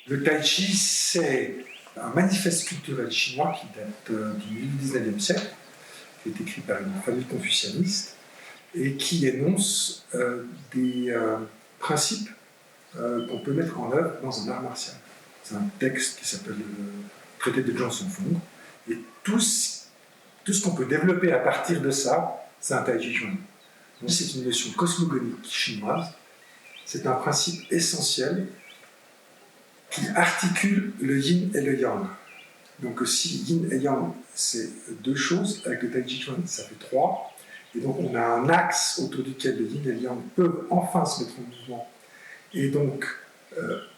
Le tai chi, c'est un manifeste culturel chinois qui date du milieu du XIXe siècle, qui est écrit par une famille confucianiste et qui énonce des principes qu'on peut mettre en œuvre dans un art martial. C'est un texte qui s'appelle le traité de Zhang Feng, et tout ce qu'on peut développer à partir de ça, c'est un tai chi chuan. Donc c'est une notion cosmogonique chinoise, c'est un principe essentiel qui articule le yin et le yang. Donc si yin et yang, c'est deux choses, avec le tai chi chuan, ça fait trois. Et donc on a un axe autour duquel le yin et le yang peuvent enfin se mettre en mouvement et donc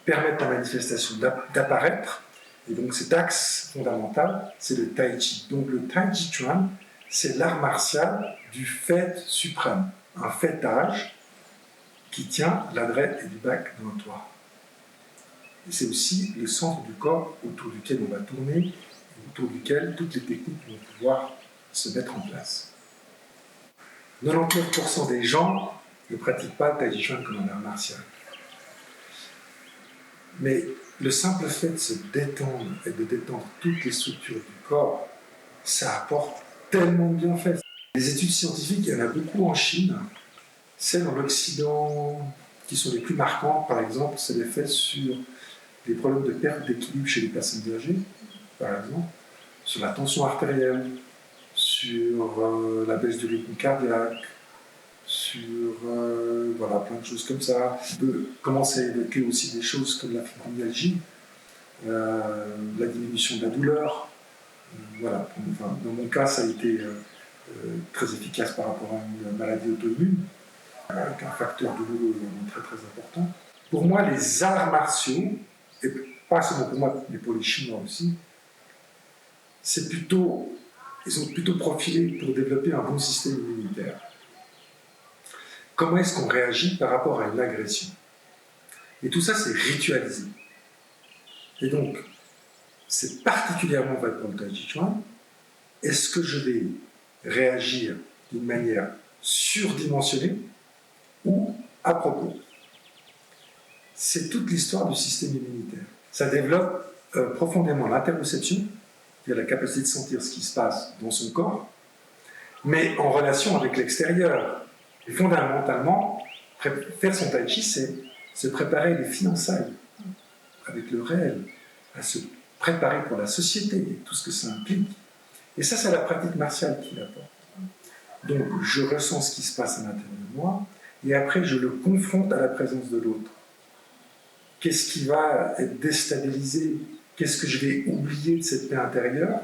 permettre la manifestation d'apparaître. Et donc cet axe fondamental, c'est le tai chi. Donc le tai chi chuan, c'est l'art martial du fait suprême, un fêtage qui tient l'adresse et du bac dans le toit. C'est aussi le centre du corps autour duquel on va tourner, et autour duquel toutes les techniques vont pouvoir se mettre en place. 99% des gens ne pratiquent pas le tai chi chuan comme un art martial. Mais le simple fait de se détendre et de détendre toutes les structures du corps, ça apporte tellement de bienfaits. Les études scientifiques, il y en a beaucoup en Chine. Celles dans l'Occident qui sont les plus marquantes, par exemple, c'est l'effet sur les problèmes de perte d'équilibre chez les personnes âgées, par exemple, sur la tension artérielle, sur la baisse du rythme cardiaque, sur voilà, plein de choses comme ça. On peut commencer à évoquer aussi des choses comme la fibromyalgie, la diminution de la douleur. Voilà. Enfin, dans mon cas, ça a été très efficace par rapport à une maladie auto-immune, avec un facteur douloureux très très important. Pour moi, les arts martiaux, et pas seulement pour moi, mais pour les Chinois aussi, ils sont plutôt profilés pour développer un bon système immunitaire. Comment est-ce qu'on réagit par rapport à une agression? Et tout ça, c'est ritualisé. Et donc, c'est particulièrement vrai pour le tai chi chuan. Est-ce que je vais réagir d'une manière surdimensionnée ou à propos? C'est toute l'histoire du système immunitaire. Ça développe profondément l'interoception, c'est-à-dire la capacité de sentir ce qui se passe dans son corps, mais en relation avec l'extérieur. Et fondamentalement, faire son tai chi, c'est se préparer les fiançailles avec le réel, à se préparer pour la société et tout ce que ça implique. Et ça, c'est la pratique martiale qui l'apporte. Donc, je ressens ce qui se passe à l'intérieur de moi, et après, je le confronte à la présence de l'autre. Qu'est-ce qui va être déstabilisé? Qu'est-ce que je vais oublier de cette paix intérieure?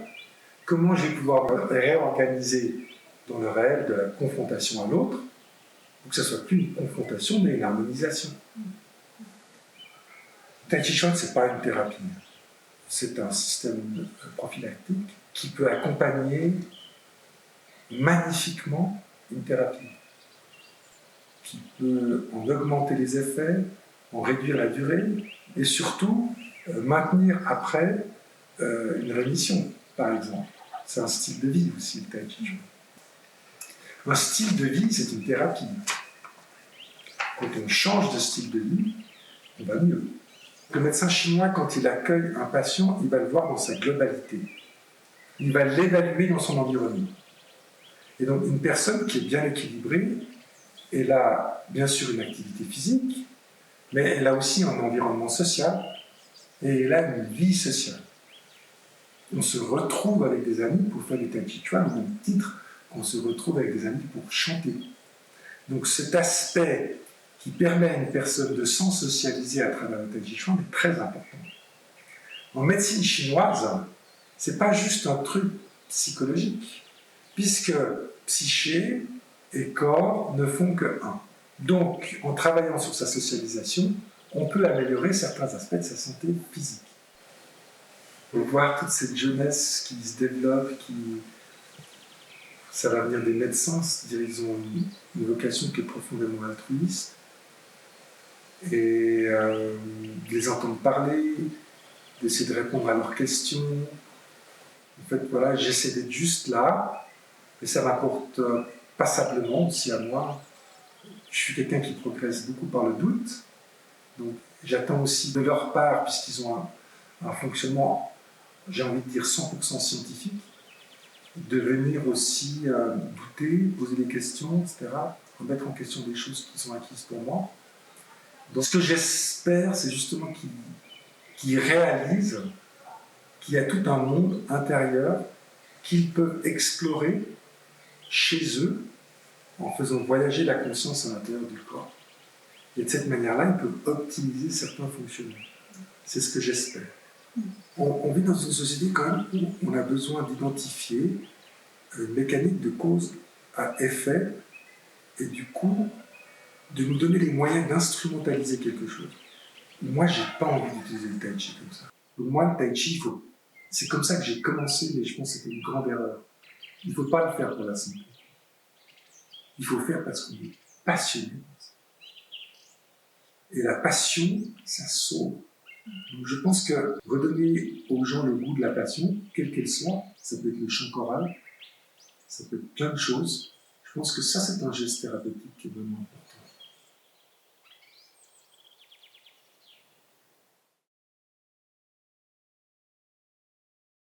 Comment je vais pouvoir me réorganiser dans le réel de la confrontation à l'autre, pour que ce ne soit plus une confrontation, mais une harmonisation. Le tai chi chuan, ce n'est pas une thérapie. C'est un système prophylactique qui peut accompagner magnifiquement une thérapie, qui peut en augmenter les effets, en réduire la durée, et surtout maintenir après une rémission, par exemple. C'est un style de vie aussi, le tai chi chuan. Un style de vie, c'est une thérapie. Quand on change de style de vie, on va mieux. Le médecin chinois, quand il accueille un patient, il va le voir dans sa globalité. Il va l'évaluer dans son environnement. Et donc, une personne qui est bien équilibrée, elle a bien sûr une activité physique, mais elle a aussi un environnement social et elle a une vie sociale. On se retrouve avec des amis pour faire des tai chi chuan, au même titre qu'on se retrouve avec des amis pour chanter. Donc cet aspect qui permet à une personne de s'en socialiser à travers le tai chi chuan est très important. En médecine chinoise, c'est pas juste un truc psychologique, puisque psyché et corps ne font que un. Donc, en travaillant sur sa socialisation, on peut améliorer certains aspects de sa santé physique. On peut voir toute cette jeunesse qui se développe, ça va venir des médecins, c'est-à-dire ils ont une vocation qui est profondément altruiste. Et de les entendre parler, d'essayer de répondre à leurs questions. En fait, voilà, j'essaie d'être juste là, et ça m'apporte passablement aussi à moi. Je suis quelqu'un qui progresse beaucoup par le doute, Donc j'attends aussi de leur part, puisqu'ils ont un fonctionnement, j'ai envie de dire 100% scientifique, de venir aussi douter, poser des questions, etc., remettre en question des choses qui sont acquises pour moi. Donc ce que j'espère, c'est justement qu'ils réalisent qu'il y a tout un monde intérieur qu'ils peuvent explorer chez eux en faisant voyager la conscience à l'intérieur du corps. Et de cette manière-là, ils peuvent optimiser certains fonctionnements. C'est ce que j'espère. On vit dans une société quand même où on a besoin d'identifier une mécanique de cause à effet et du coup de nous donner les moyens d'instrumentaliser quelque chose. Moi, j'ai pas envie d'utiliser le tai chi comme ça. Donc moi, le tai chi, c'est comme ça que j'ai commencé, mais je pense que c'était une grande erreur. Il ne faut pas le faire pour la santé. Il faut le faire parce qu'on est passionné. Et la passion, ça sauve. Donc je pense que redonner aux gens le goût de la passion, quelle qu'elle soit, ça peut être le chant choral, ça peut être plein de choses. Je pense que ça, c'est un geste thérapeutique qui est vraiment important.